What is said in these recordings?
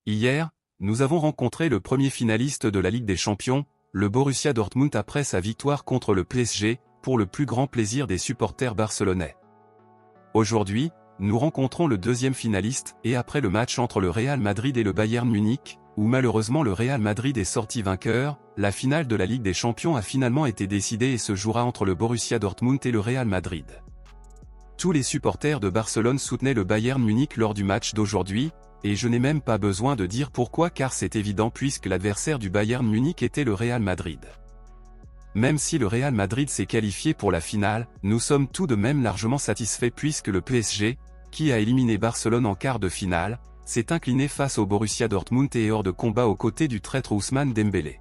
Hier, nous avons rencontré le premier finaliste de la Ligue des Champions, le Borussia Dortmund après sa victoire contre le PSG, pour le plus grand plaisir des supporters barcelonais. Aujourd'hui, nous rencontrons le deuxième finaliste, et après le match entre le Real Madrid et le Bayern Munich, où malheureusement le Real Madrid est sorti vainqueur, la finale de la Ligue des Champions a finalement été décidée et se jouera entre le Borussia Dortmund et le Real Madrid. Tous les supporters de Barcelone soutenaient le Bayern Munich lors du match d'aujourd'hui, et je n'ai même pas besoin de dire pourquoi car c'est évident puisque l'adversaire du Bayern Munich était le Real Madrid. Même si le Real Madrid s'est qualifié pour la finale, nous sommes tout de même largement satisfaits puisque le PSG, qui a éliminé Barcelone en quart de finale, s'est incliné face au Borussia Dortmund et est hors de combat aux côtés du traître Ousmane Dembélé.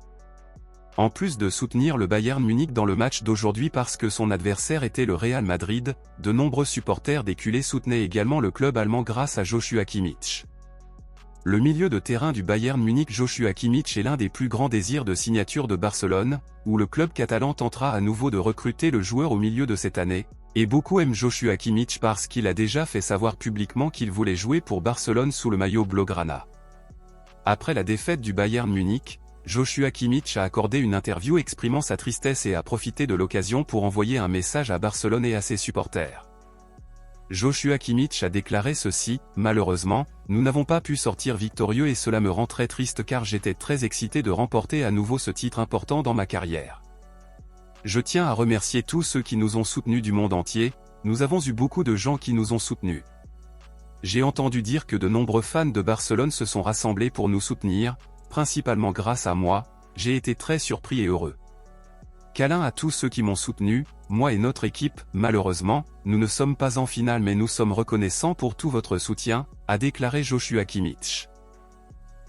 En plus de soutenir le Bayern Munich dans le match d'aujourd'hui parce que son adversaire était le Real Madrid, de nombreux supporters des culés soutenaient également le club allemand grâce à Joshua Kimmich. Le milieu de terrain du Bayern Munich Joshua Kimmich est l'un des plus grands désirs de signature de Barcelone, où le club catalan tentera à nouveau de recruter le joueur au milieu de cette année, et beaucoup aiment Joshua Kimmich parce qu'il a déjà fait savoir publiquement qu'il voulait jouer pour Barcelone sous le maillot blaugrana. Après la défaite du Bayern Munich, Joshua Kimmich a accordé une interview exprimant sa tristesse et a profité de l'occasion pour envoyer un message à Barcelone et à ses supporters. Joshua Kimmich a déclaré ceci: « Malheureusement, nous n'avons pas pu sortir victorieux et cela me rend très triste car j'étais très excité de remporter à nouveau ce titre important dans ma carrière. Je tiens à remercier tous ceux qui nous ont soutenus du monde entier, nous avons eu beaucoup de gens qui nous ont soutenus. J'ai entendu dire que de nombreux fans de Barcelone se sont rassemblés pour nous soutenir, principalement grâce à moi, j'ai été très surpris et heureux. Câlin à tous ceux qui m'ont soutenu, moi et notre équipe, malheureusement, nous ne sommes pas en finale mais nous sommes reconnaissants pour tout votre soutien, a déclaré Joshua Kimmich.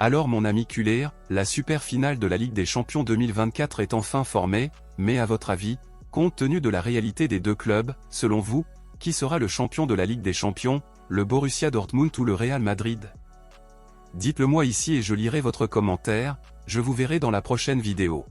Alors mon ami culé, la super finale de la Ligue des Champions 2024 est enfin formée, mais à votre avis, compte tenu de la réalité des deux clubs, selon vous, qui sera le champion de la Ligue des Champions, le Borussia Dortmund ou le Real Madrid? Dites-le moi ici et je lirai votre commentaire, je vous verrai dans la prochaine vidéo.